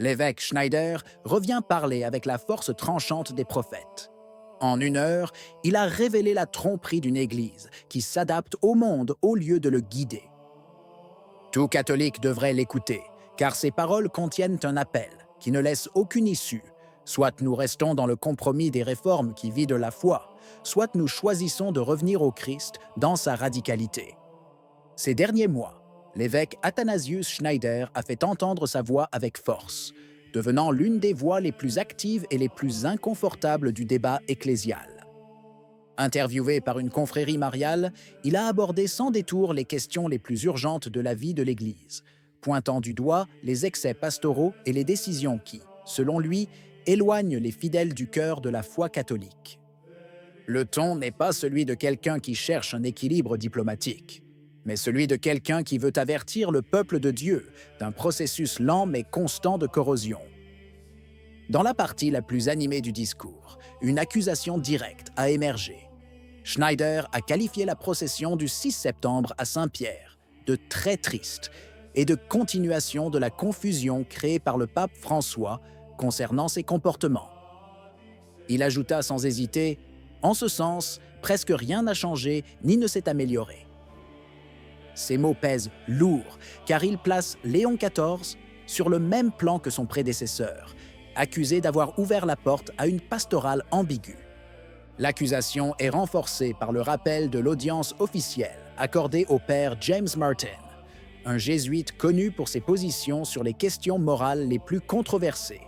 L'évêque Schneider revient parler avec la force tranchante des prophètes. En 1 heure, il a révélé la tromperie d'une Église qui s'adapte au monde au lieu de le guider. Tout catholique devrait l'écouter, car ses paroles contiennent un appel qui ne laisse aucune issue. Soit nous restons dans le compromis des réformes qui vident la foi, soit nous choisissons de revenir au Christ dans sa radicalité. Ces derniers mois, l'évêque Athanasius Schneider a fait entendre sa voix avec force, devenant l'une des voix les plus actives et les plus inconfortables du débat ecclésial. Interviewé par une confrérie mariale, il a abordé sans détour les questions les plus urgentes de la vie de l'Église, pointant du doigt les excès pastoraux et les décisions qui, selon lui, éloignent les fidèles du cœur de la foi catholique. Le ton n'est pas celui de quelqu'un qui cherche un équilibre diplomatique, mais celui de quelqu'un qui veut avertir le peuple de Dieu d'un processus lent mais constant de corrosion. Dans la partie la plus animée du discours, une accusation directe a émergé. Schneider a qualifié la procession du 6 septembre à Saint-Pierre de très triste et de continuation de la confusion créée par le pape François concernant ses comportements. Il ajouta sans hésiter « En ce sens, presque rien n'a changé ni ne s'est amélioré ». Ces mots pèsent lourd car ils placent Léon XIV sur le même plan que son prédécesseur, accusé d'avoir ouvert la porte à une pastorale ambiguë. L'accusation est renforcée par le rappel de l'audience officielle accordée au père James Martin, un jésuite connu pour ses positions sur les questions morales les plus controversées,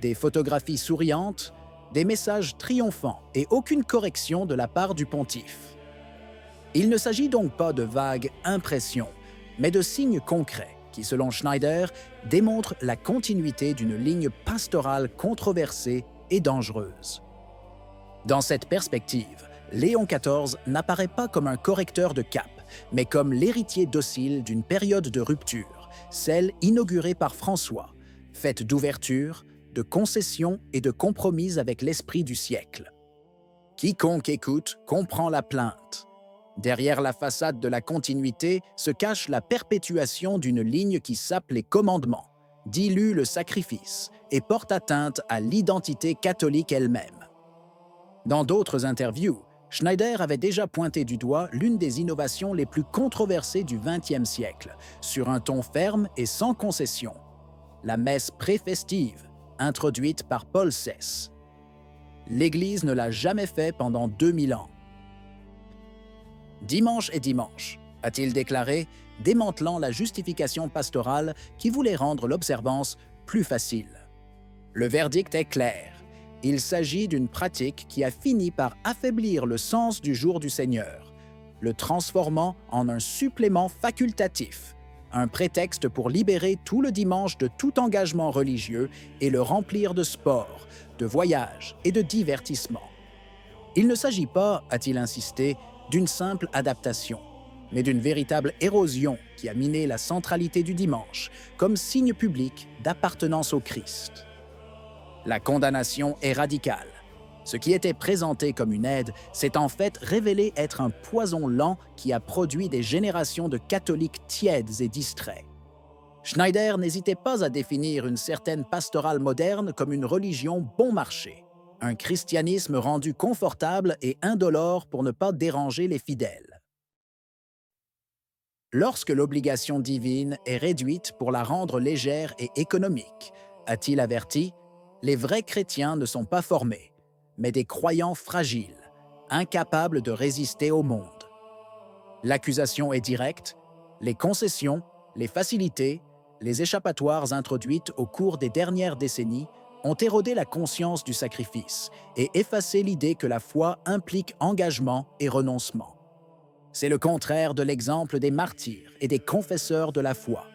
des photographies souriantes, des messages triomphants et aucune correction de la part du pontife. Il ne s'agit donc pas de vagues impressions, mais de signes concrets qui, selon Schneider, démontrent la continuité d'une ligne pastorale controversée et dangereuse. Dans cette perspective, Léon XIV n'apparaît pas comme un correcteur de cap, mais comme l'héritier docile d'une période de rupture, celle inaugurée par François, faite d'ouverture, de concessions et de compromis avec l'esprit du siècle. Quiconque écoute comprend la plainte. Derrière la façade de la continuité se cache la perpétuation d'une ligne qui sape les commandements, dilue le sacrifice et porte atteinte à l'identité catholique elle-même. Dans d'autres interviews, Schneider avait déjà pointé du doigt l'une des innovations les plus controversées du XXe siècle, sur un ton ferme et sans concession. La messe pré-festive, introduite par Paul VI. L'Église ne l'a jamais fait pendant 2000 ans. Dimanche est dimanche, a-t-il déclaré, démantelant la justification pastorale qui voulait rendre l'observance plus facile. Le verdict est clair. Il s'agit d'une pratique qui a fini par affaiblir le sens du jour du Seigneur, le transformant en un supplément facultatif, un prétexte pour libérer tout le dimanche de tout engagement religieux et le remplir de sport, de voyages et de divertissement. Il ne s'agit pas, a-t-il insisté, d'une simple adaptation, mais d'une véritable érosion qui a miné la centralité du dimanche comme signe public d'appartenance au Christ. La condamnation est radicale. Ce qui était présenté comme une aide s'est en fait révélé être un poison lent qui a produit des générations de catholiques tièdes et distraits. Schneider n'hésitait pas à définir une certaine pastorale moderne comme une religion bon marché, un christianisme rendu confortable et indolore pour ne pas déranger les fidèles. Lorsque l'obligation divine est réduite pour la rendre légère et économique, a-t-il averti, les vrais chrétiens ne sont pas formés, mais des croyants fragiles, incapables de résister au monde. L'accusation est directe, les concessions, les facilités, les échappatoires introduites au cours des dernières décennies ont érodé la conscience du sacrifice et effacé l'idée que la foi implique engagement et renoncement. C'est le contraire de l'exemple des martyrs et des confesseurs de la foi,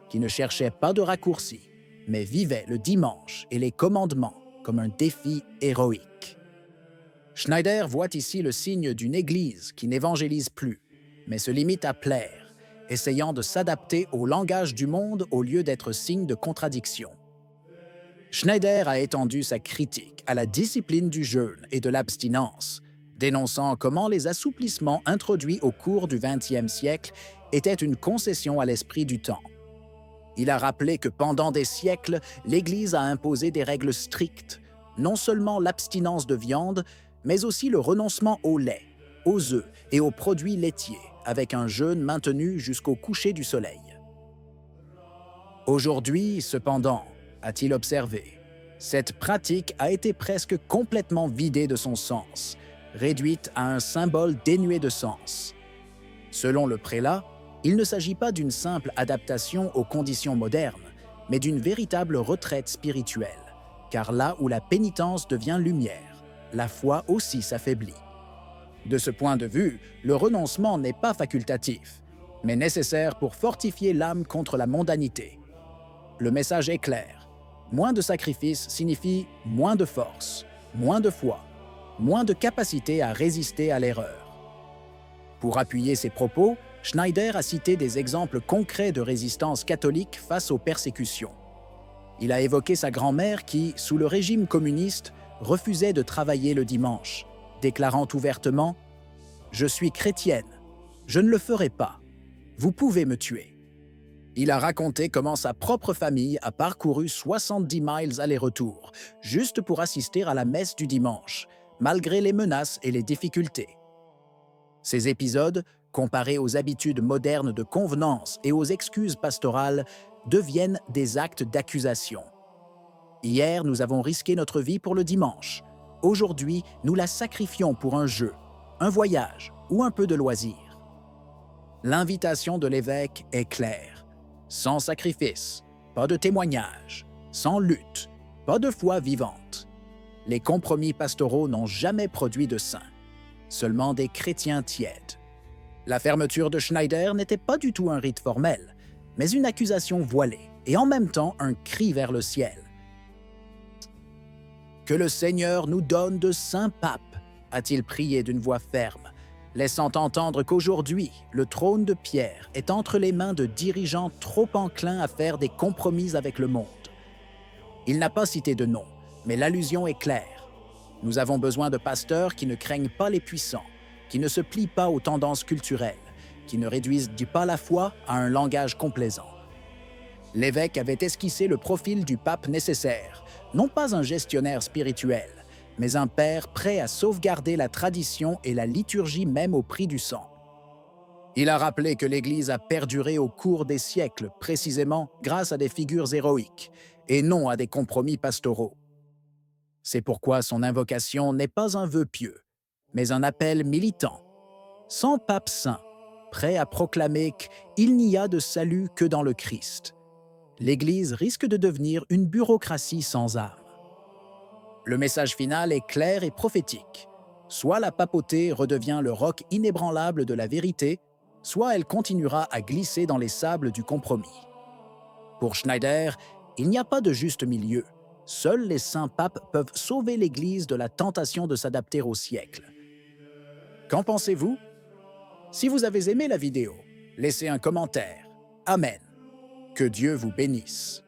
qui ne cherchaient pas de raccourcis, mais vivaient le dimanche et les commandements comme un défi héroïque. Schneider voit ici le signe d'une Église qui n'évangélise plus, mais se limite à plaire, essayant de s'adapter au langage du monde au lieu d'être signe de contradiction. Schneider a étendu sa critique à la discipline du jeûne et de l'abstinence, dénonçant comment les assouplissements introduits au cours du XXe siècle étaient une concession à l'esprit du temps. Il a rappelé que pendant des siècles, l'Église a imposé des règles strictes, non seulement l'abstinence de viande, mais aussi le renoncement au lait, aux œufs et aux produits laitiers, avec un jeûne maintenu jusqu'au coucher du soleil. Aujourd'hui, cependant, a-t-il observé, cette pratique a été presque complètement vidée de son sens, réduite à un symbole dénué de sens. Selon le prélat, il ne s'agit pas d'une simple adaptation aux conditions modernes, mais d'une véritable retraite spirituelle, car là où la pénitence devient lumière, la foi aussi s'affaiblit. De ce point de vue, le renoncement n'est pas facultatif, mais nécessaire pour fortifier l'âme contre la mondanité. Le message est clair. Moins de sacrifices signifie moins de force, moins de foi, moins de capacité à résister à l'erreur. Pour appuyer ses propos, Schneider a cité des exemples concrets de résistance catholique face aux persécutions. Il a évoqué sa grand-mère qui, sous le régime communiste, refusait de travailler le dimanche, déclarant ouvertement « Je suis chrétienne, je ne le ferai pas, vous pouvez me tuer ». Il a raconté comment sa propre famille a parcouru 70 miles aller-retour, juste pour assister à la messe du dimanche, malgré les menaces et les difficultés. Ces épisodes, comparés aux habitudes modernes de convenance et aux excuses pastorales, deviennent des actes d'accusation. Hier, nous avons risqué notre vie pour le dimanche. Aujourd'hui, nous la sacrifions pour un jeu, un voyage ou un peu de loisir. L'invitation de l'évêque est claire. Sans sacrifice, pas de témoignage. Sans lutte, pas de foi vivante. Les compromis pastoraux n'ont jamais produit de saints, seulement des chrétiens tièdes. La fermeture de Schneider n'était pas du tout un rite formel, mais une accusation voilée et en même temps un cri vers le ciel. « Que le Seigneur nous donne de saints papes », a-t-il prié d'une voix ferme, laissant entendre qu'aujourd'hui, le trône de Pierre est entre les mains de dirigeants trop enclins à faire des compromis avec le monde. Il n'a pas cité de nom, mais l'allusion est claire. Nous avons besoin de pasteurs qui ne craignent pas les puissants, qui ne se plient pas aux tendances culturelles, qui ne réduisent pas la foi à un langage complaisant. L'évêque avait esquissé le profil du pape nécessaire, non pas un gestionnaire spirituel, mais un père prêt à sauvegarder la tradition et la liturgie même au prix du sang. Il a rappelé que l'Église a perduré au cours des siècles, précisément grâce à des figures héroïques, et non à des compromis pastoraux. C'est pourquoi son invocation n'est pas un vœu pieux, mais un appel militant. Sans pape saint, prêt à proclamer qu'il n'y a de salut que dans le Christ, l'Église risque de devenir une bureaucratie sans âme. Le message final est clair et prophétique. Soit la papauté redevient le roc inébranlable de la vérité, soit elle continuera à glisser dans les sables du compromis. Pour Schneider, il n'y a pas de juste milieu. Seuls les saints papes peuvent sauver l'Église de la tentation de s'adapter au siècle. Qu'en pensez-vous? Si vous avez aimé la vidéo, laissez un commentaire. Amen. Que Dieu vous bénisse.